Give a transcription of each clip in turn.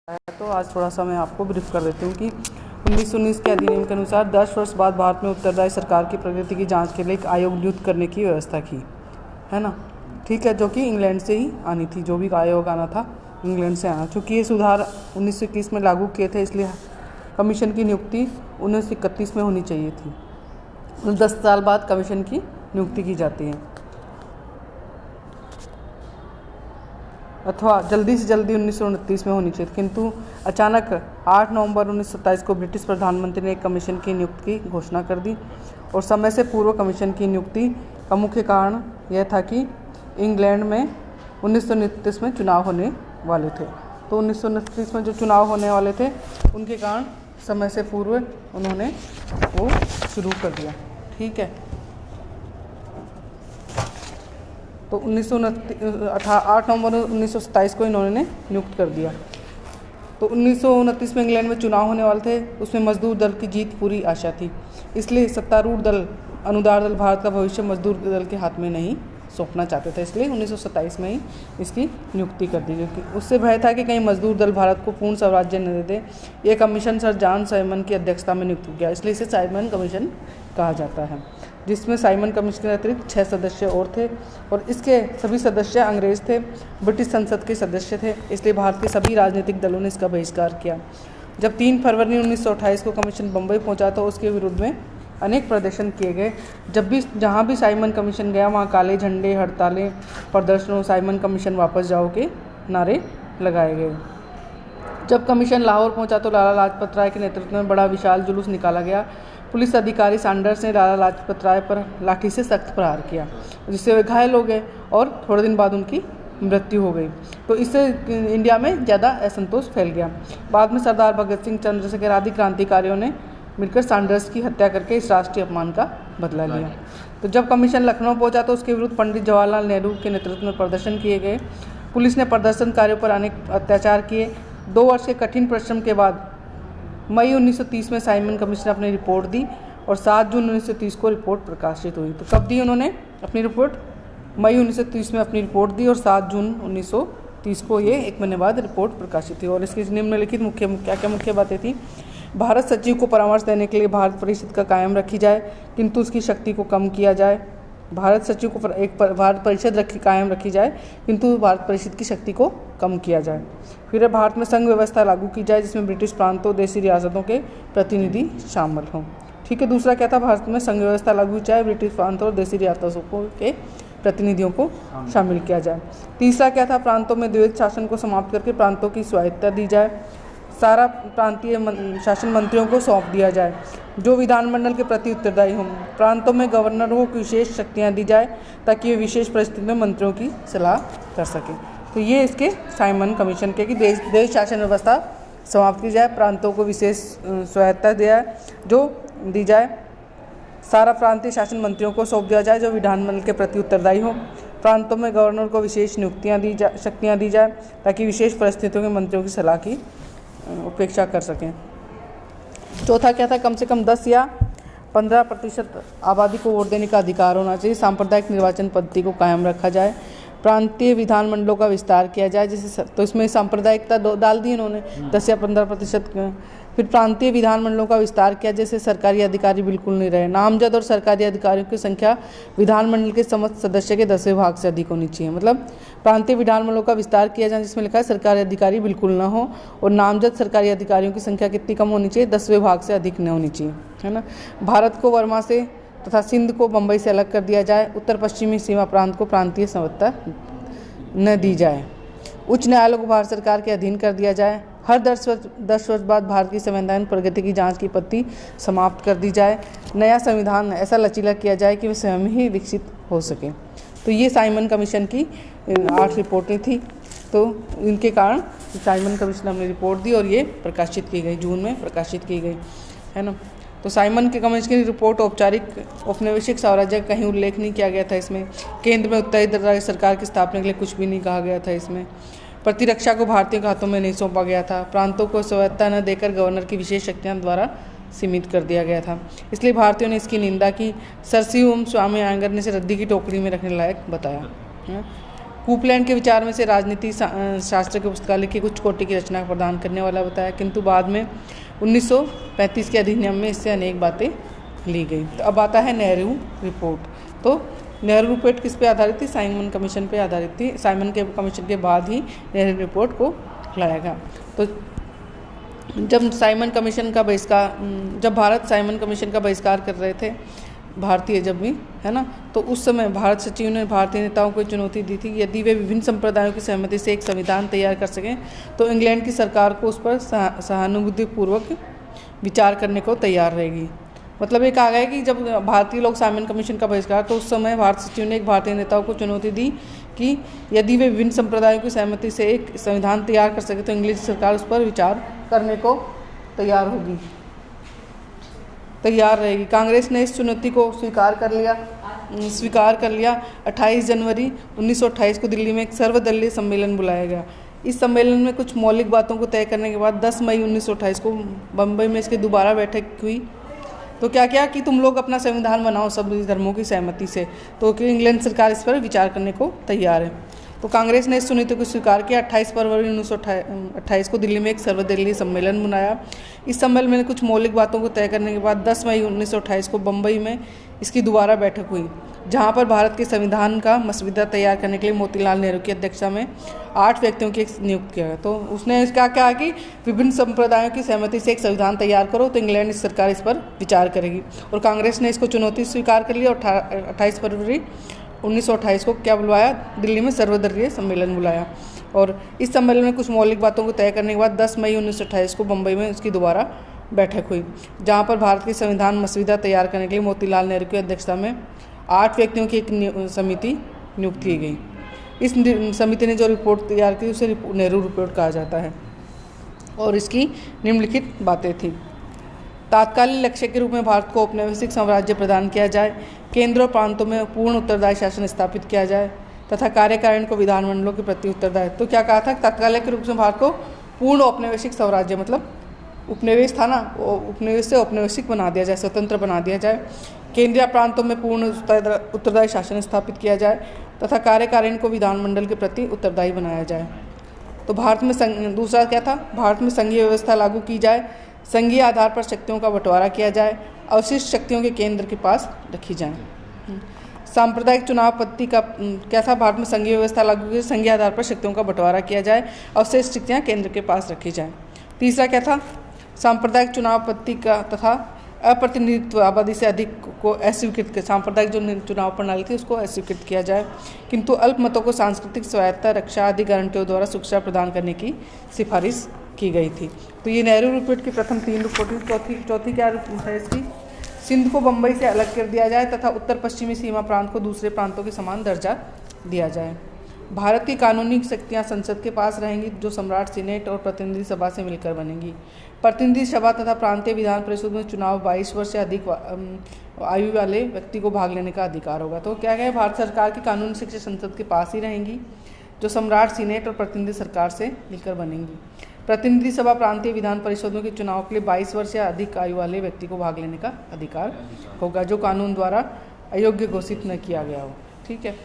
तो आज थोड़ा सा मैं आपको ब्रीफ कर देती हूँ कि 1919 के अधिनियम के अनुसार 10 वर्ष बाद भारत में उत्तरदायी सरकार की प्रगति की जांच के लिए एक आयोग नियुक्त करने की व्यवस्था की, है ना। ठीक है, जो कि इंग्लैंड से ही आनी थी, जो भी आयोग आना था इंग्लैंड से आना। चूँकि ये सुधार 1921 में लागू किए थे, इसलिए कमीशन की नियुक्ति 1931 में होनी चाहिए थी। 10 साल बाद कमीशन की नियुक्ति की जाती है, अथवा जल्दी से जल्दी 1929 में होनी चाहिए। किंतु अचानक 8 नवंबर 1927 को ब्रिटिश प्रधानमंत्री ने एक कमीशन की नियुक्ति की घोषणा कर दी, और समय से पूर्व कमीशन की नियुक्ति का मुख्य कारण यह था कि इंग्लैंड में 1929 में चुनाव होने वाले थे। तो 1929 में जो चुनाव होने वाले थे, उनके कारण समय से पूर्व उन्होंने वो शुरू कर दिया। ठीक है, तो 8 नवंबर 1927 को इन्होंने नियुक्त कर दिया। तो 1929 में इंग्लैंड में चुनाव होने वाले थे, उसमें मजदूर दल की जीत पूरी आशा थी। इसलिए सत्तारूढ़ दल अनुदार दल भारत का भविष्य मजदूर दल के हाथ में नहीं सौंपना चाहते थे, इसलिए 1927 में ही इसकी नियुक्ति कर दी, क्योंकि उससे भय था कि कहीं मजदूर दल भारत को पूर्ण स्वराज्य न दे दे। यह कमीशन सर जॉन साइमन की अध्यक्षता में नियुक्त किया, इसलिए इसे साइमन कमीशन कहा जाता है, जिसमें साइमन कमीशन के अतिरिक्त 6 सदस्य और थे, और इसके सभी सदस्य अंग्रेज थे, ब्रिटिश संसद के सदस्य थे। इसलिए भारत के सभी राजनीतिक दलों ने इसका बहिष्कार किया। जब 3 फरवरी 1928 को कमीशन बम्बई पहुंचा तो उसके विरुद्ध में अनेक प्रदर्शन किए गए। जहाँ भी साइमन कमीशन गया, वहाँ काले झंडे, हड़तालें, प्रदर्शनों, साइमन कमीशन वापस जाओ के नारे लगाए गए। जब कमीशन लाहौर पहुंचा तो लाला लाजपत राय के नेतृत्व में बड़ा विशाल जुलूस निकाला गया। पुलिस अधिकारी सैंडर्स ने लाला लाजपत राय पर लाठी से सख्त प्रहार किया, जिससे वे घायल हो गए और थोड़े दिन बाद उनकी मृत्यु हो गई। तो इससे इंडिया में ज़्यादा असंतोष फैल गया। बाद में सरदार भगत सिंह, चंद्रशेखर आदि क्रांतिकारियों ने मिलकर सैंडर्स की हत्या करके इस राष्ट्रीय अपमान का बदला लिया। तो जब कमीशन लखनऊ पहुंचा तो उसके विरुद्ध पंडित जवाहरलाल नेहरू के नेतृत्व में प्रदर्शन किए गए। पुलिस ने प्रदर्शनकारियों पर अनेक अत्याचार किए। 2 वर्ष के कठिन परिश्रम के बाद मई 1930 में साइमन कमीशन ने अपनी रिपोर्ट दी, और 7 जून 1930 को रिपोर्ट प्रकाशित हुई। तो कब दी उन्होंने अपनी रिपोर्ट? मई 1930 में अपनी रिपोर्ट दी, और 7 जून 1930 को ये 1 महीने बाद रिपोर्ट प्रकाशित हुई। और इसकी निम्नलिखित मुख्य बातें थी। भारत सचिव को परामर्श देने के लिए भारत परिषद का कायम रखी जाए, किंतु उसकी शक्ति को कम किया जाए। भारत सचिव को भारत परिषद कायम रखी जाए, किंतु भारत परिषद की शक्ति को कम किया जाए। फिर भारत में संघ व्यवस्था लागू की जाए, जिसमें ब्रिटिश प्रांतों, देशी रियासतों के प्रतिनिधि शामिल हों। ठीक है, दूसरा क्या था? भारत में संघ व्यवस्था लागू की जाए, ब्रिटिश प्रांतों और देशी रियासतों के प्रतिनिधियों को शामिल किया जाए। तीसरा क्या था? प्रांतों में द्वैध शासन को समाप्त करके प्रांतों की स्वायत्तता दी जाए। सारा प्रांतीय शासन मंत्रियों को सौंप दिया जाए, जो विधानमंडल के प्रति उत्तरदायी हों। प्रांतों में गवर्नरों को विशेष शक्तियां दी जाए, ताकि वे विशेष परिस्थिति में मंत्रियों की सलाह कर सकें। तो ये इसके साइमन कमीशन के कि देश शासन व्यवस्था समाप्त की जाए, प्रांतों को विशेष स्वायत्तता दी जाए, सारा प्रांतीय शासन मंत्रियों को सौंप दिया जाए, जो विधानमंडल के प्रति उत्तरदायी हो। प्रांतों में गवर्नर को विशेष शक्तियाँ दी जाए, ताकि विशेष परिस्थितियों में मंत्रियों की सलाह की उपेक्षा कर सकें। चौथा क्या था? कम से कम 10 या 15% आबादी को वोट देने का अधिकार होना चाहिए। सांप्रदायिक निर्वाचन पद्धति को कायम रखा जाए। प्रांतीय विधानमंडलों का विस्तार किया जाए, जैसे तो इसमें सांप्रदायिकता डाल दी इन्होंने 10 या 15%। फिर प्रांतीय विधानमंडलों का विस्तार किया, जैसे सरकारी अधिकारी बिल्कुल नहीं रहे। नामजद और सरकारी अधिकारियों की संख्या विधानमंडल के समस्त सदस्य के 10वें भाग से अधिक होनी चाहिए। मतलब प्रांतीय विधानमंडलों का विस्तार किया जाए, जिसमें लिखा है सरकारी अधिकारी बिल्कुल ना हो, और नामजद सरकारी अधिकारियों की संख्या कितनी कम होनी चाहिए? 10वें भाग से अधिक न होनी चाहिए, है ना। भारत को वर्मा से तथा सिंध को बम्बई से अलग कर दिया जाए। उत्तर पश्चिमी सीमा प्रांत को प्रांतीय संबद्धता न दी जाए। उच्च न्यायालय को भारत सरकार के अधीन कर दिया जाए। हर 10 वर्ष बाद भारत की संवैधानिक प्रगति की जांच की पद्धति समाप्त कर दी जाए। नया संविधान ऐसा लचीला किया जाए कि वह स्वयं ही विकसित हो सके। तो ये साइमन कमीशन की 8 रिपोर्टें थी। तो इनके कारण साइमन कमीशन ने अपनी रिपोर्ट दी, और ये प्रकाशित की गई, जून में प्रकाशित की गई, है ना। तो साइमन के कमीशन की रिपोर्ट औपचारिक औपनिवेशिक साम्राज्य का कहीं उल्लेख नहीं किया गया था इसमें। केंद्र में उत्तराधिकारी सरकार की स्थापना के लिए कुछ भी नहीं कहा गया था इसमें। प्रतिरक्षा को भारतीयों के हाथों में नहीं सौंपा गया था। प्रांतों को स्वायत्तता न देकर गवर्नर की विशेष शक्तियां द्वारा सीमित कर दिया गया था। इसलिए भारतीयों ने इसकी निंदा की। सर सी स्वामी अयंगर ने इसे रद्दी की टोकरी में रखने लायक बताया। कूपलैंड के विचार में से राजनीति शास्त्र के पुस्तकालय की कुछ कोटि की रचना प्रदान करने वाला बताया, किंतु बाद में 1935 के अधिनियम में इससे अनेक बातें ली गई। तो अब आता है नेहरू रिपोर्ट। तो नेहरू रिपोर्ट किस पे आधारित थी? साइमन कमीशन पे आधारित थी। साइमन के कमीशन के बाद ही नेहरू रिपोर्ट को लाया गया। तो जब भारत साइमन कमीशन का बहिष्कार कर रहे थे, भारतीय जब भी, है ना, तो उस समय भारत सचिव ने भारतीय नेताओं को चुनौती दी थी, यदि वे विभिन्न संप्रदायों की सहमति से एक संविधान तैयार कर सकें तो इंग्लैंड की सरकार को उस पर सहानुभूतिपूर्वक विचार करने को तैयार रहेगी। मतलब ये कहा गया कि जब भारतीय लोग साइमन कमीशन का बहिष्कार, तो उस समय भारत सचिव ने एक भारतीय नेताओं को चुनौती दी कि यदि वे विभिन्न संप्रदायों की सहमति से एक संविधान तैयार कर सके तो इंग्लिश सरकार उस पर विचार करने को तैयार रहेगी। कांग्रेस ने इस चुनौती को स्वीकार कर लिया। 28 जनवरी 1928 को दिल्ली में एक सर्वदलीय सम्मेलन बुलाया गया। इस सम्मेलन में कुछ मौलिक बातों को तय करने के बाद 10 मई 1928 को बम्बई में इसकी दोबारा बैठक हुई। तो क्या किया कि तुम लोग अपना संविधान बनाओ सभी धर्मों की सहमति से, तो कि इंग्लैंड सरकार इस पर विचार करने को तैयार है। तो कांग्रेस ने इस चुनौती को स्वीकार किया। 28 फरवरी 1928 को दिल्ली में एक सर्वदलीय सम्मेलन बनाया। इस सम्मेलन में कुछ मौलिक बातों को तय करने के बाद 10 मई 1928 को बम्बई में इसकी दोबारा बैठक हुई, जहां पर भारत के संविधान का मसौदा तैयार करने के लिए मोतीलाल नेहरू की अध्यक्षता में 8 व्यक्तियों की नियुक्त किया गया। तो उसने क्या कहा कि विभिन्न संप्रदायों की सहमति से एक संविधान तैयार करो तो इंग्लैंड सरकार इस पर विचार करेगी, और कांग्रेस ने इसको चुनौती स्वीकार कर ली और 28 फरवरी 1928 को क्या बुलवाया? दिल्ली में सर्वदलीय सम्मेलन बुलाया। और इस सम्मेलन में कुछ मौलिक बातों को तय करने के बाद 10 मई 1928 को बम्बई में उसकी दोबारा बैठक हुई, जहां पर भारत के संविधान मसौदा तैयार करने के लिए मोतीलाल नेहरू की अध्यक्षता में 8 व्यक्तियों की एक समिति नियुक्त की गई। इस समिति ने जो रिपोर्ट तैयार की उसे नेहरू रिपोर्ट कहा जाता है, और इसकी निम्नलिखित बातें थी। तात्कालिक लक्ष्य के रूप में भारत को औपनिवेशिक साम्राज्य प्रदान किया जाए, केंद्र और प्रांतों में पूर्ण उत्तरदायी शासन स्थापित किया जाए तथा कार्यकारिणी को विधानमंडलों के प्रति उत्तरदायित्व। तो क्या कहा था? तात्कालिक रूप से भारत को पूर्ण औपनिवेशिक साम्राज्य, मतलब उपनिवेश था ना, उपनिवेश से औपनिवेशिक बना दिया जाए, स्वतंत्र बना दिया जाए। केंद्रीय प्रांतों में पूर्ण उत्तरदायी शासन स्थापित किया जाए तथा कार्यकारिणी को विधानमंडल के प्रति उत्तरदायी बनाया जाए। तो भारत में दूसरा क्या था? भारत में संघीय व्यवस्था लागू की जाए, संघीय आधार पर शक्तियों का बंटवारा किया जाए, अवशिष्ट शक्तियों के केंद्र के पास रखी जाए। सांप्रदायिक चुनाव पद्धति का क्या था? भारत में संघीय व्यवस्था लागू की, संघीय आधार पर शक्तियों का बंटवारा किया जाए, अवशिष्ट शक्तियाँ केंद्र के पास रखी जाए। तीसरा क्या था? सांप्रदायिक चुनाव पद्धति का तथा अप्रतिनिधित्व आबादी से अधिक को अस्वीकृत किया। सांप्रदायिक जो चुनाव प्रणाली थी उसको अस्वीकृत किया जाए, किंतु अल्पमतों को सांस्कृतिक स्वायत्तता, रक्षा आदि गारंटियों द्वारा सुरक्षा प्रदान करने की सिफारिश की गई थी। तो ये नेहरू रिपोर्ट की प्रथम 3 रिपोर्ट। चौथी क्या है इसकी? सिंध को बम्बई से अलग कर दिया जाए तथा उत्तर पश्चिमी सीमा प्रांत को दूसरे प्रांतों के समान दर्जा दिया जाए। भारत की कानूनी शक्तियाँ संसद के पास रहेंगी, जो सम्राट, सीनेट और प्रतिनिधि सभा से मिलकर बनेंगी। प्रतिनिधि सभा तथा प्रांतीय विधान परिषद में चुनाव 22 वर्ष से अधिक आयु वाले व्यक्ति को भाग लेने का अधिकार होगा। तो क्या है? भारत सरकार की कानूनी शिक्षा संसद के पास ही रहेंगी, जो सम्राट, सीनेट और प्रतिनिधि सरकार से मिलकर बनेंगी। प्रतिनिधि सभा प्रांतीय विधान परिषदों के चुनाव के लिए 22 वर्ष या अधिक आयु वाले व्यक्ति को भाग लेने का अधिकार होगा, जो कानून द्वारा अयोग्य घोषित न किया गया हो। ठीक है।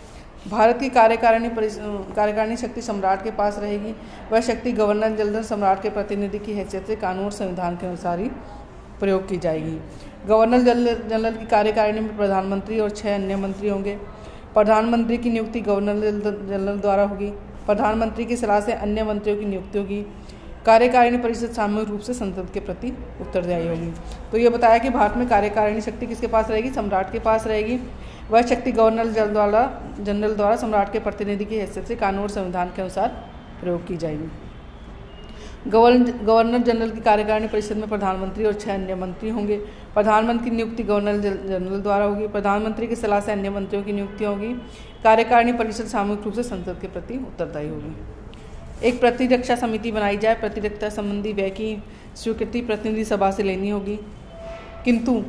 भारत की कार्यकारिणी शक्ति सम्राट के पास रहेगी। वह शक्ति गवर्नर जनरल सम्राट के प्रतिनिधि की हैसियत से कानून और संविधान के अनुसार ही प्रयोग की जाएगी। गवर्नर जनरल की कार्यकारिणी में प्रधानमंत्री और 6 अन्य मंत्री होंगे। प्रधानमंत्री की नियुक्ति गवर्नर जनरल द्वारा होगी। प्रधानमंत्री की सलाह से अन्य मंत्रियों की नियुक्ति होगी। कार्यकारिणी परिषद सामूहिक रूप से संसद के प्रति उत्तरदायी होगी। तो ये बताया कि भारत में कार्यकारिणी शक्ति किसके पास रहेगी? सम्राट के पास रहेगी। वह शक्ति गवर्नर जनरल द्वारा सम्राट के प्रतिनिधि की हैसियत से कानून और संविधान के अनुसार प्रयोग की जाएगी। गवर्नर जनरल की कार्यकारिणी परिषद में प्रधानमंत्री और 6 अन्य मंत्री होंगे। प्रधानमंत्री की नियुक्ति गवर्नर जनरल द्वारा होगी। प्रधानमंत्री की सलाह से अन्य मंत्रियों की नियुक्ति होगी। कार्यकारिणी परिषद सामूहिक रूप से संसद के प्रति उत्तरदायी होगी। एक प्रतिरक्षा समिति बनाई जाए। प्रतिरक्षा संबंधी व्यय की स्वीकृति प्रतिनिधि सभा से लेनी होगी, किंतु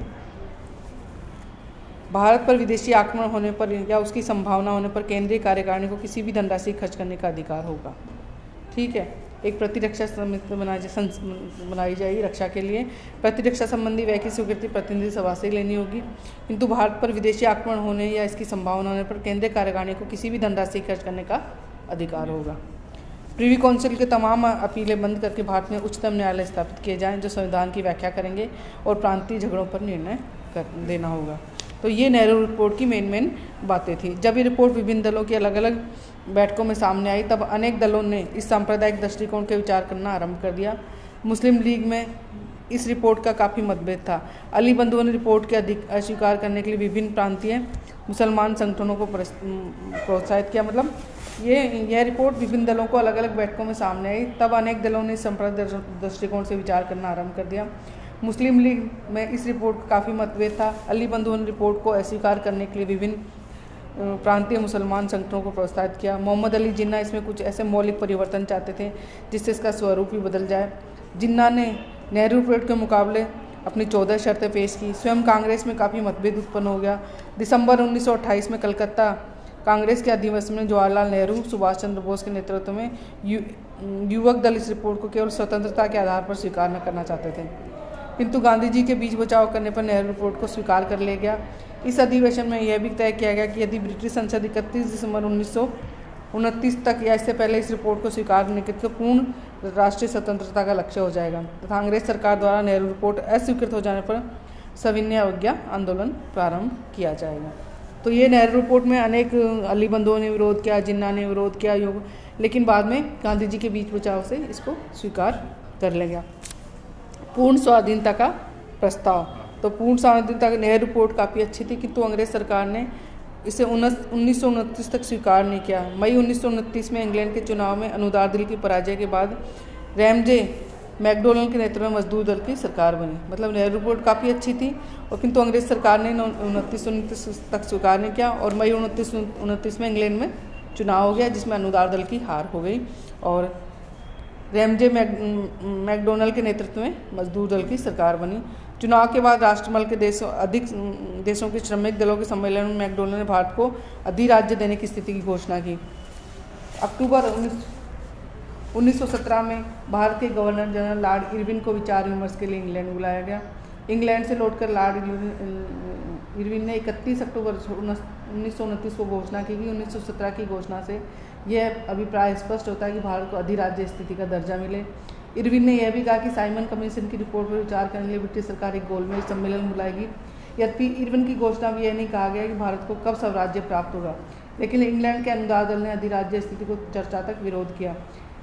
भारत पर विदेशी आक्रमण होने पर या उसकी संभावना होने पर केंद्रीय कार्यकारिणी को किसी भी धनराशि खर्च करने का अधिकार होगा। ठीक है। एक प्रतिरक्षा समिति बनाई जाएगी रक्षा के लिए। प्रतिरक्षा संबंधी व्यय की स्वीकृति प्रतिनिधि सभा से लेनी होगी, किंतु भारत पर विदेशी आक्रमण होने या इसकी संभावना होने पर केंद्रीय कार्यकारिणी को किसी भी धनराशि खर्च करने का अधिकार होगा। प्रिवी काउंसिल के तमाम अपीलें बंद करके भारत में उच्चतम न्यायालय स्थापित किए जाएं जो संविधान की व्याख्या करेंगे और प्रांतीय झगड़ों पर निर्णय देना होगा। तो ये नेहरू रिपोर्ट की मेन बातें थी। जब ये रिपोर्ट विभिन्न दलों की अलग अलग बैठकों में सामने आई तब अनेक दलों ने इस सांप्रदायिक दृष्टिकोण के विचार करना आरंभ कर दिया। मुस्लिम लीग में इस रिपोर्ट का काफ़ी मतभेद था। अली बंधुओं ने रिपोर्ट के अस्वीकार करने के लिए विभिन्न प्रांतीय मुसलमान संगठनों को प्रोत्साहित किया। मतलब यह रिपोर्ट विभिन्न दलों को अलग अलग बैठकों में सामने आई तब अनेक दलों ने सांप्रदायिक दृष्टिकोण से विचार करना आरंभ कर दिया। मुस्लिम लीग में इस रिपोर्ट का काफ़ी मतभेद था। अली बंधुओं ने रिपोर्ट को अस्वीकार करने के लिए विभिन्न प्रांतीय मुसलमान संगठनों को प्रोत्साहित किया। मोहम्मद अली जिन्ना इसमें कुछ ऐसे मौलिक परिवर्तन चाहते थे जिससे इसका स्वरूप ही बदल जाए। जिन्ना ने नेहरू रिपोर्ट के मुकाबले अपनी 14 शर्तें पेश की। स्वयं कांग्रेस में काफ़ी मतभेद उत्पन्न हो गया। दिसंबर 1928 में कलकत्ता कांग्रेस के अधिवेशन में जवाहरलाल नेहरू, सुभाष चंद्र बोस के नेतृत्व में युवक दल इस रिपोर्ट को केवल स्वतंत्रता के आधार पर स्वीकार न करना चाहते थे, किंतु गांधी जी के बीच बचाव करने पर नेहरू रिपोर्ट को स्वीकार कर लिया गया। इस अधिवेशन में यह भी तय किया गया कि यदि ब्रिटिश संसद 31 दिसंबर 1929 तक या इससे पहले इस रिपोर्ट को स्वीकार नहीं करती तो पूर्ण राष्ट्रीय स्वतंत्रता का लक्ष्य हो जाएगा तथा कांग्रेस सरकार द्वारा नेहरू रिपोर्ट अस्वीकृत हो जाने पर सविनय अवज्ञा आंदोलन प्रारंभ किया जाएगा। तो ये नेहरू रिपोर्ट में अनेक अली बंधुओं ने विरोध किया, जिन्ना ने विरोध किया, लेकिन बाद में गांधी जी के बीच बचाव से इसको स्वीकार कर लिया गया। पूर्ण स्वाधीनता का प्रस्ताव। तो पूर्ण स्वाधीनता की नेहरू रिपोर्ट काफ़ी अच्छी थी, किंतु अंग्रेज सरकार ने इसे 1929 तक स्वीकार नहीं किया। मई 1929 में इंग्लैंड के चुनाव में अनुदार दल की पराजय के बाद रैमजे मैकडोनल्ड के नेतृत्व में मजदूर दल की सरकार बनी। मतलब नेहरू रिपोर्ट काफ़ी अच्छी थी और किंतु अंग्रेज सरकार ने 1929 तक स्वीकार नहीं किया और मई 1929 में इंग्लैंड में चुनाव हो गया जिसमें अनुदार दल की हार हो गई और रैमजे मैकडोनल्ड के नेतृत्व में मजदूर दल की सरकार बनी। चुनाव के बाद राष्ट्रमल के देशों के श्रमिक दलों के सम्मेलन में मैकडोनल्ड ने भारत को अधिराज्य देने की स्थिति की घोषणा की। अक्टूबर 1917 में भारत के गवर्नर जनरल लॉर्ड इरविन को विचार विमर्श के लिए इंग्लैंड बुलाया गया। इंग्लैंड से लौटकर लॉर्ड इरविन ने 31 अक्टूबर 1929 को घोषणा की कि 1917 की घोषणा से यह अभिप्राय स्पष्ट होता है कि भारत को अधिराज्य स्थिति का दर्जा मिले। इरविन ने यह भी कहा कि साइमन कमीशन की रिपोर्ट पर विचार करने के लिए ब्रिटिश सरकार एक गोलमेज सम्मेलन बुलाएगी। यद्यपि इरविन की घोषणा में यह नहीं कहा गया कि भारत को कब स्वराज्य प्राप्त होगा, लेकिन इंग्लैंड के अनुदार दल ने अधिराज्य स्थिति को चर्चा तक विरोध किया।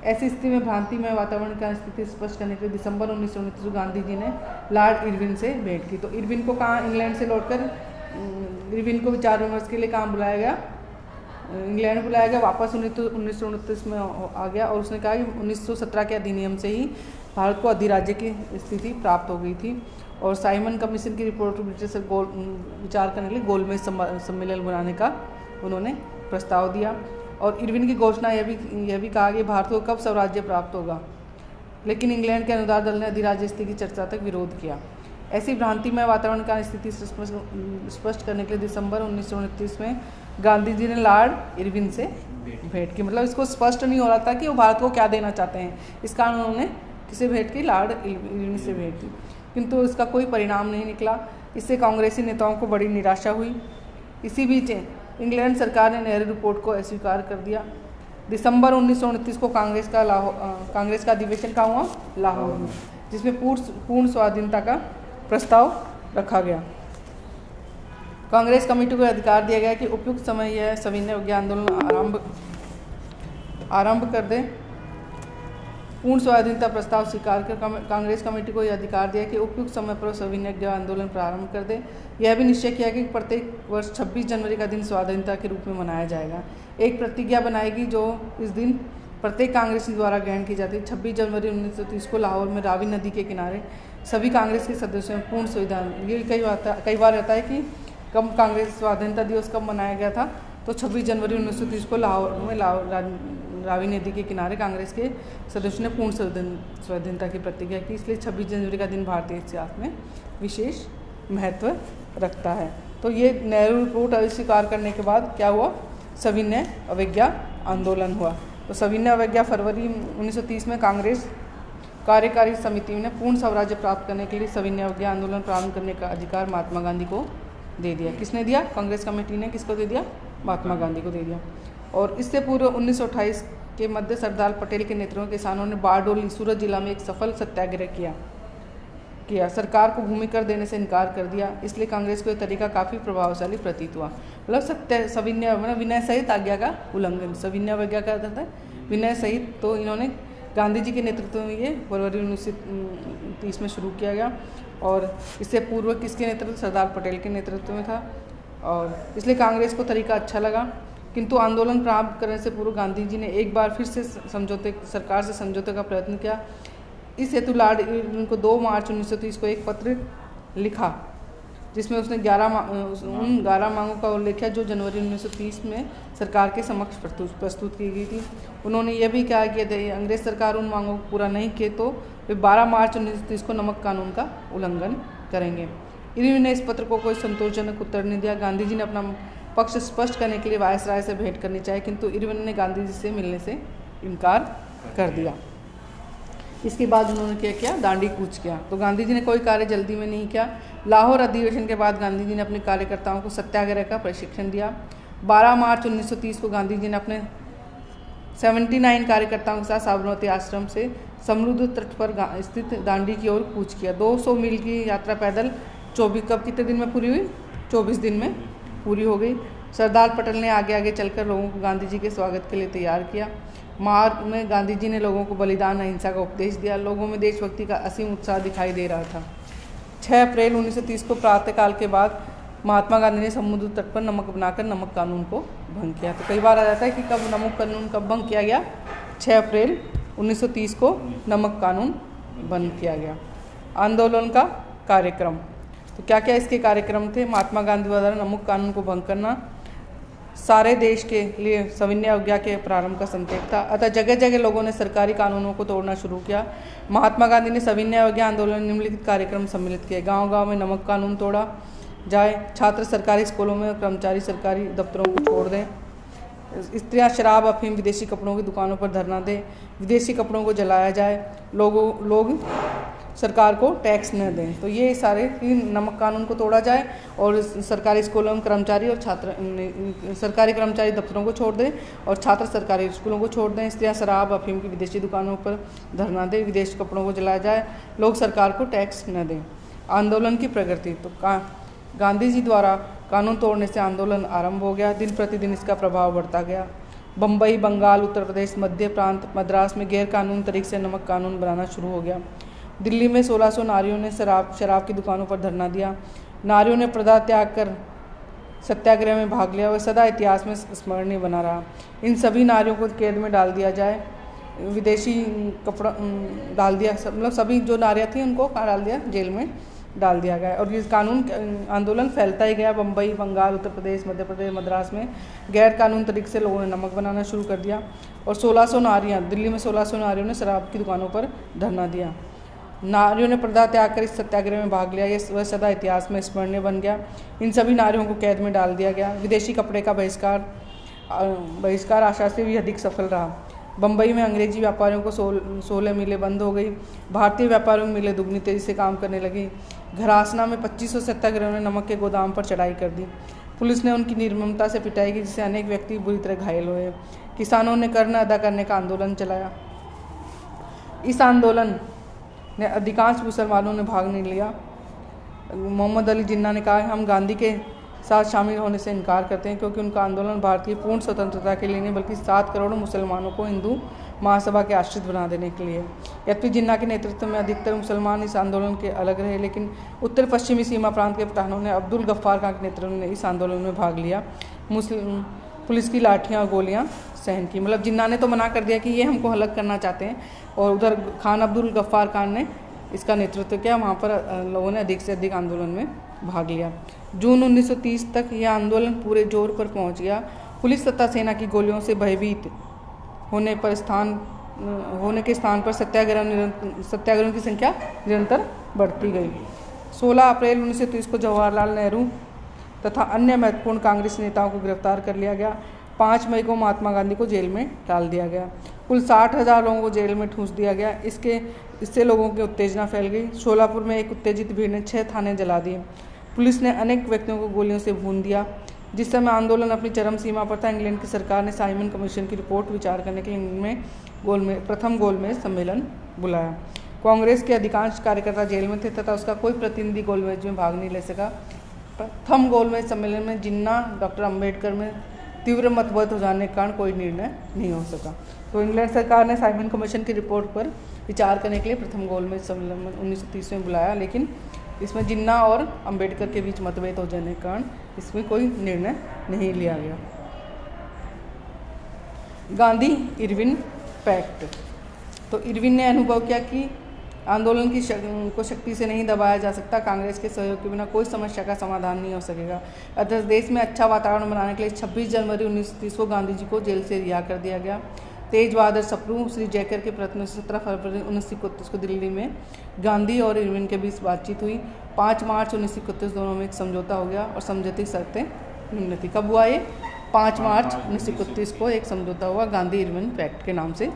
ऐसी स्थिति में भ्रांतिमय वातावरण की स्थिति स्पष्ट करने के लिए दिसंबर 1929 को गांधी जी ने लॉर्ड इरविन से भेंट की। तो इरविन को कहाँ इंग्लैंड से लौटकर इरविन को विचार विमर्श के लिए कहाँ बुलाया गया, इंग्लैंड बुलाया गया। वापस 1929 में आ गया और उसने कहा कि 1917 के अधिनियम से ही भारत को अधिराज्य की स्थिति प्राप्त हो गई थी और साइमन कमीशन की रिपोर्ट पर ब्रिटिश विचार करने के लिए गोलमेज सम्मेलन बनाने का उन्होंने प्रस्ताव दिया। और इरविन की घोषणा यह भी कहा कि भारत को कब स्वराज्य प्राप्त होगा, लेकिन इंग्लैंड के अनुदार दल ने अधिराज्य स्थिति की चर्चा तक विरोध किया। ऐसी भ्रांतिमय वातावरण का स्थिति स्पष्ट करने के लिए दिसंबर 1929 में गांधी जी ने लॉर्ड इरविन से भेंट की। मतलब इसको स्पष्ट नहीं हो रहा था कि वो भारत को क्या देना चाहते हैं, इस कारण उन्होंने किसे भेंट की, लॉर्ड इरविन से भेंट की, किंतु इसका कोई परिणाम नहीं निकला। इससे कांग्रेसी नेताओं को बड़ी निराशा हुई। इसी बीच इंग्लैंड सरकार ने नेहरू रिपोर्ट को अस्वीकार कर दिया। दिसंबर 1929 को कांग्रेस का अधिवेशन का हुआ लाहौर में, जिसमें पूर्ण स्वाधीनता का प्रस्ताव रखा गया। कांग्रेस कमेटी को अधिकार दिया गया कि उपयुक्त समय यह सविनय अवज्ञा आंदोलन आरंभ कर दे। पूर्ण स्वाधीनता प्रस्ताव स्वीकार कर कांग्रेस कमेटी को यह अधिकार दिया कि उपयुक्त समय पर सविनय अवज्ञा आंदोलन प्रारंभ कर दे। यह भी निश्चय किया कि प्रत्येक वर्ष 26 जनवरी का दिन स्वाधीनता के रूप में मनाया जाएगा। एक प्रतिज्ञा बनाएगी जो इस दिन प्रत्येक कांग्रेसी द्वारा ग्रहण की जाती है। 26 जनवरी 1930 को लाहौर में रावी नदी के किनारे सभी कांग्रेस के सदस्यों में पूर्ण सुविधा। ये कई बार रहता है कि कब कांग्रेस स्वाधीनता दिवस कब मनाया गया था, तो 26 जनवरी 1930 को लाहौर में रावी नदी के किनारे कांग्रेस के सदस्यों ने पूर्ण स्वाधीनता की प्रतिज्ञा की। इसलिए 26 जनवरी का दिन भारतीय इतिहास में विशेष महत्व रखता है। तो ये नेहरू रिपोर्ट अस्वीकार करने के बाद क्या हुआ, सविनय अवज्ञा आंदोलन हुआ। तो सविनय अवज्ञा फरवरी 1930 में कांग्रेस कार्यकारी समिति ने पूर्ण स्वराज्य प्राप्त करने के लिए सविनय अवज्ञा आंदोलन प्रारंभ करने का अधिकार महात्मा गांधी को दे दिया। किसने दिया? कांग्रेस कमेटी ने किसको दे दिया? महात्मा गांधी को दे दिया। और इससे पूर्व 1928 के मध्य सरदार पटेल के नेतृत्व में किसानों ने बारडोली सूरत जिला में एक सफल सत्याग्रह किया। सरकार को भूमि कर देने से इनकार कर दिया। इसलिए कांग्रेस को यह तरीका काफ़ी प्रभावशाली प्रतीत हुआ। मतलब सविनय मतलब विनय सहित आज्ञा का उल्लंघन। सविनय अवज्ञा का अर्थ है विनय सहित। तो इन्होंने गांधी जी के नेतृत्व में ये फरवरी 1930 में शुरू किया गया और इससे पूर्व किसके नेतृत्व? सरदार पटेल के नेतृत्व में था। और इसलिए कांग्रेस को तरीका अच्छा लगा, किंतु आंदोलन प्रारंभ करने से पूर्व गांधी जी ने एक बार फिर से सरकार से समझौते का प्रयत्न किया। इस हेतु लॉर्ड इरविन को 2 मार्च 1930 को एक पत्र लिखा जिसमें उसने 11 मांगों का उल्लेख किया जो जनवरी 1930 में सरकार के समक्ष प्रस्तुत की गई थी। उन्होंने ये भी कहा कि यदि अंग्रेज सरकार उन मांगों को पूरा नहीं किए तो वे 12 मार्च 1930 को नमक कानून का उल्लंघन करेंगे। इरविन ने इस पत्र को कोई संतोषजनक उत्तर नहीं दिया। गांधी जी ने अपना पक्ष स्पष्ट करने के लिए वायसराय से भेंट करनी चाहिए, किंतु इरविन ने गांधी जी से मिलने से इनकार कर दिया। इसके बाद उन्होंने क्या किया? दांडी कूच किया। तो गांधी जी ने कोई कार्य जल्दी में नहीं किया। लाहौर अधिवेशन के बाद गांधी जी ने अपने कार्यकर्ताओं को सत्याग्रह का प्रशिक्षण दिया। 12 मार्च 1930 को गांधी जी ने अपने 79 कार्यकर्ताओं के साथ साबरमती आश्रम से समुद्र तट पर स्थित दांडी की ओर कूच किया। 200 मील की यात्रा पैदल 24 कितने दिन में पूरी हुई? 24 दिन में पूरी हो गई। सरदार पटेल ने आगे आगे चलकर लोगों को गांधी जी के स्वागत के लिए तैयार किया। मार्च में गांधी जी ने लोगों को बलिदान अहिंसा का उपदेश दिया। लोगों में देशभक्ति का असीम उत्साह दिखाई दे रहा था। 6 अप्रैल 1930 को प्रातःकाल के बाद महात्मा गांधी ने समुद्र तट पर नमक बनाकर नमक कानून को भंग किया। तो कई बार आ जाता है कि कब नमक कानून कब भंग किया गया? 6 अप्रैल 1930 को नमक कानून बंद किया गया। आंदोलन का कार्यक्रम, तो क्या क्या इसके कार्यक्रम थे? महात्मा गांधी द्वारा नमक कानून को भंग करना सारे देश के लिए सविनय अवज्ञा के प्रारंभ का संकेत था। अतः जगह जगह लोगों ने सरकारी कानूनों को तोड़ना शुरू किया। महात्मा गांधी ने सविनय अवज्ञा आंदोलन निम्नलिखित कार्यक्रम सम्मिलित किए। गांव-गांव में नमक कानून तोड़ा जाए, छात्र सरकारी स्कूलों में, कर्मचारी सरकारी दफ्तरों को छोड़ दें, स्त्रियां शराब अफीम विदेशी कपड़ों की दुकानों पर धरना दें, विदेशी कपड़ों को जलाया जाए, लोग सरकार को टैक्स न दें। तो ये सारे नमक कानून को तोड़ा जाए और सरकारी स्कूलों में कर्मचारी और सरकारी कर्मचारी दफ्तरों को छोड़ दें और छात्र सरकारी स्कूलों को छोड़ दें, स्त्रियां शराब अफीम की विदेशी दुकानों पर धरना दें, विदेशी कपड़ों को जलाया जाए, लोग सरकार को टैक्स न दें। आंदोलन की प्रगति, तो गांधी जी द्वारा कानून तोड़ने से आंदोलन आरंभ हो गया। दिन प्रतिदिन इसका प्रभाव बढ़ता गया। बम्बई, बंगाल, उत्तर प्रदेश, मध्य प्रांत, मद्रास में गैर कानूनी तरीके से नमक कानून बनाना शुरू हो गया। दिल्ली में 1600 नारियों ने शराब की दुकानों पर धरना दिया। नारियों ने पर्दा त्याग कर सत्याग्रह में भाग लिया। वह सदा इतिहास में स्मरणीय बना रहा। इन सभी नारियों को कैद में डाल दिया जाए, विदेशी कपड़ा डाल दिया, मतलब सभी जो नारियाँ थी उनको कहाँ डाल दिया? जेल में डाल दिया गया। और ये कानून आंदोलन फैलता ही गया। बम्बई, बंगाल, उत्तर प्रदेश, मध्य प्रदेश, मद्रास में गैर कानूनी तरीके से लोगों ने नमक बनाना शुरू कर दिया। और 1600 नारियाँ, दिल्ली में 1600 नारियों ने शराब की दुकानों पर धरना दिया। नारियों ने पर्दा त्याग कर इस सत्याग्रह में भाग लिया। यह वह सदा इतिहास में स्मरणीय बन गया। इन सभी नारियों को कैद में डाल दिया गया। विदेशी कपड़े का बहिष्कार आशा से भी अधिक सफल रहा। बम्बई में अंग्रेजी व्यापारियों को 16 मिलें बंद हो गई। भारतीय व्यापारियों की मिलें दुगनी तेजी से काम करने लगी। घरासना में 2500 सत्याग्रहियों ने नमक के गोदाम पर चढ़ाई कर दी। पुलिस ने उनकी निर्ममता से पिटाई की, जिससे अनेक व्यक्ति बुरी तरह घायल हुए। किसानों ने कर न अदा करने का आंदोलन चलाया। इस आंदोलन ने अधिकांश मुसलमानों ने भाग नहीं लिया। मोहम्मद अली जिन्ना ने कहा, हम गांधी के साथ शामिल होने से इनकार करते हैं, क्योंकि उनका आंदोलन भारतीय पूर्ण स्वतंत्रता के लिए नहीं बल्कि 7 करोड़ मुसलमानों को हिंदू महासभा के आश्रित बना देने के लिए। यद्यपि जिन्ना के नेतृत्व में अधिकतर मुसलमान इस आंदोलन के अलग रहे, लेकिन उत्तर पश्चिमी सीमा प्रांत के पठानों ने अब्दुल गफ्फार खान के नेतृत्व में इस आंदोलन में भाग लिया। पुलिस की लाठियाँ और गोलियाँ सहन की। मतलब जिन्ना ने तो मना कर दिया कि ये हमको अलग करना चाहते हैं, और उधर खान अब्दुल गफ्फार खान ने इसका नेतृत्व किया। वहाँ पर लोगों ने अधिक से अधिक आंदोलन में भाग लिया। जून 1930 तक यह आंदोलन पूरे जोर पर पहुँच गया। पुलिस तथा सेना की गोलियों से भयभीत होने के स्थान पर सत्याग्रहियों की संख्या निरंतर बढ़ती गई। 16 अप्रैल 1930 को जवाहरलाल नेहरू तथा अन्य महत्वपूर्ण कांग्रेस नेताओं को गिरफ्तार कर लिया गया। 5 मई को महात्मा गांधी को जेल में डाल दिया गया। कुल 60,000 लोगों को जेल में ठूंस दिया गया। इससे लोगों की उत्तेजना फैल गई। शोलापुर में एक उत्तेजित भीड़ ने 6 थाने जला दिए। पुलिस ने अनेक व्यक्तियों को गोलियों से भून दिया। जिस समय आंदोलन अपनी चरम सीमा पर था, इंग्लैंड की सरकार ने साइमन कमीशन की रिपोर्ट विचार करने के लिए इंग्लैंड में प्रथम गोलमेज सम्मेलन बुलाया। कांग्रेस के अधिकांश कार्यकर्ता जेल में थे तथा उसका कोई प्रतिनिधि गोलमेज में भाग नहीं ले सका। प्रथम गोलमेज सम्मेलन में जिन्ना डॉक्टर अम्बेडकर में तीव्र मतभेद हो जाने के कारण कोई निर्णय नहीं हो सका। तो इंग्लैंड सरकार ने साइमन कमीशन की रिपोर्ट पर विचार करने के लिए प्रथम गोलमेज सम्मेलन 1930 में बुलाया, लेकिन इसमें जिन्ना और अंबेडकर के बीच मतभेद हो जाने के कारण इसमें कोई निर्णय नहीं लिया गया। Gandhi Irwin pact. तो इरविन ने अनुभव किया कि आंदोलन को शक्ति से नहीं दबाया जा सकता। कांग्रेस के सहयोग के बिना कोई समस्या का समाधान नहीं हो सकेगा। अतः देश में अच्छा वातावरण बनाने के लिए 26 जनवरी 1930 को गांधी जी को जेल से रिहा कर दिया गया। तेज बहादुर सप्रू, श्री जयकर के प्रयत्नों से 17 फरवरी 1931 को दिल्ली में गांधी और इरविन के बीच बातचीत हुई। 5 मार्च 1931 दोनों में एक समझौता हो गया और समझौते की शर्तें निम्न थी। कब हुआ ये? 5 मार्च 1931 को एक समझौता हुआ, गांधी इरविन पैक्ट के नाम से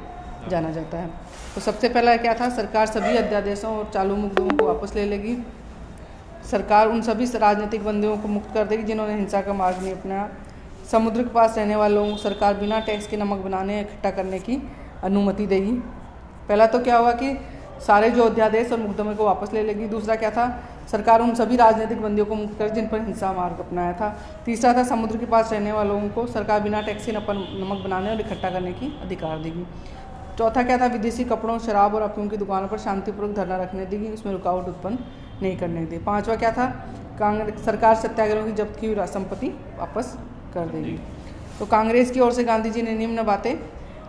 जाना जाता है। तो सबसे पहला क्या था? सरकार सभी अध्यादेशों और चालू मुकदमों को वापस ले लेगी। सरकार उन सभी राजनीतिक बंदियों को मुक्त कर देगी जिन्होंने हिंसा का मार्ग नहीं अपनाया। समुद्र के पास रहने वाले लोगों को सरकार बिना टैक्स के नमक बनाने इकट्ठा करने की अनुमति देगी। पहला तो क्या हुआ कि सारे जो अध्यादेश और मुकदमे को वापस ले लेगी। दूसरा क्या था? सरकार उन सभी राजनीतिक बंदियों को मुक्त कर जिन पर हिंसा मार्ग अपनाया था। तीसरा था समुद्र के पास रहने वाले लोगों को सरकार बिना टैक्स के नमक बनाने और इकट्ठा करने की अधिकार देगी। चौथा क्या था? विदेशी कपड़ों, शराब और अफीम की दुकानों पर शांतिपूर्वक धरना रखने देगी, उसमें रुकावट उत्पन्न नहीं करने दी। पांचवा क्या था? कांग्रेस सरकार सत्याग्रहों की जब्त की हुई संपत्ति वापस कर देगी। तो कांग्रेस की ओर से गांधी जी ने निम्न बातें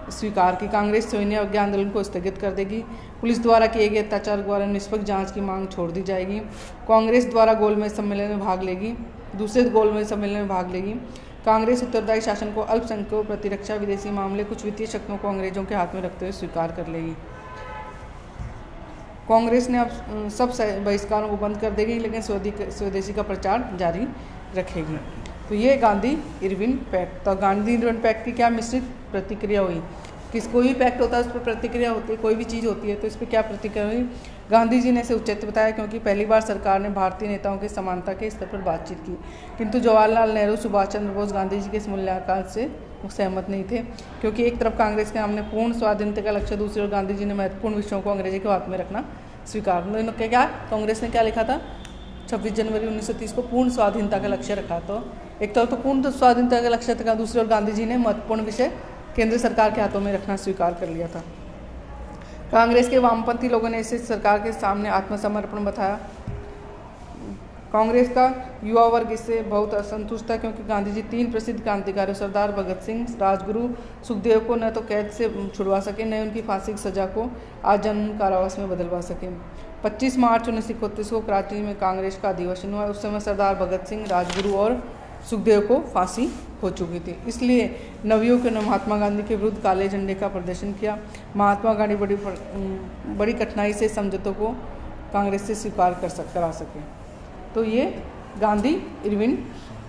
स्वीकार की। कांग्रेस सविनय अवज्ञा आंदोलन को स्थगित कर देगी। पुलिस द्वारा किए गए अत्याचार द्वारा निष्पक्ष जांच की मांग छोड़ दी जाएगी। कांग्रेस द्वारा गोलमेज सम्मेलन में भाग लेगी, दूसरे गोलमेज सम्मेलन में भाग लेगी। कांग्रेस उत्तरदायी शासन को अल्पसंख्यकों, प्रतिरक्षा, विदेशी मामले, कुछ वित्तीय शक्तियों को अंग्रेजों के हाथ में रखते हुए स्वीकार कर लेगी। कांग्रेस ने अब सब बहिष्कारों को बंद कर देगी, लेकिन स्वदेशी का प्रचार जारी रखेगी। तो ये गांधी इरविन पैक्ट। तो गांधी इरविन पैक्ट की क्या मिश्रित प्रतिक्रिया हुई? कोई भी पैक्ट होता है उस पर प्रतिक्रिया होती है, कोई भी चीज़ होती है तो इस पर क्या प्रतिक्रिया हुई? गांधी जी ने इसे उचित बताया क्योंकि पहली बार सरकार ने भारतीय नेताओं के समानता के स्तर पर बातचीत की, किंतु जवाहरलाल नेहरू, सुभाष चंद्र बोस गांधी जी के इस मूल्यांकन से सहमत नहीं थे, क्योंकि एक तरफ कांग्रेस के सामने पूर्ण स्वाधीनता का लक्ष्य, दूसरी ओर गांधी जी ने महत्वपूर्ण विषयों को अंग्रेजी के हाथ में रखना स्वीकार। क्या कांग्रेस ने क्या लिखा था? 26 जनवरी 1930 को पूर्ण स्वाधीनता का लक्ष्य रखा। तो एक तरफ तो पूर्ण स्वाधीनता का लक्ष्य था, दूसरी ओर गांधी जी ने महत्वपूर्ण विषय केंद्र सरकार के हाथों में रखना स्वीकार कर लिया था। कांग्रेस के वामपंथी लोगों ने इसे सरकार के सामने आत्मसमर्पण बताया। कांग्रेस का युवा वर्ग इससे बहुत असंतुष्ट था क्योंकि गांधी जी 3 प्रसिद्ध क्रांतिकारियों सरदार भगत सिंह, राजगुरु सुखदेव को न तो कैद से छुड़वा सके, न उनकी फांसी की सजा को आजीवन कारावास में बदलवा सके। 25 मार्च 1931 को कराची में कांग्रेस का अधिवेशन हुआ। उस समय सरदार भगत सिंह, राजगुरु और सुखदेव को फांसी हो चुकी थी। इसलिए नवयुवक ने महात्मा गांधी के विरुद्ध काले झंडे का प्रदर्शन किया। महात्मा गांधी बड़ी कठिनाई से समझौतों को कांग्रेस से स्वीकार करा सके। तो ये गांधी इरविन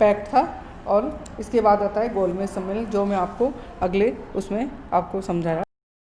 पैक्ट था। और इसके बाद आता है गोलमेज सम्मेलन, जो मैं आपको अगले उसमें आपको समझाया।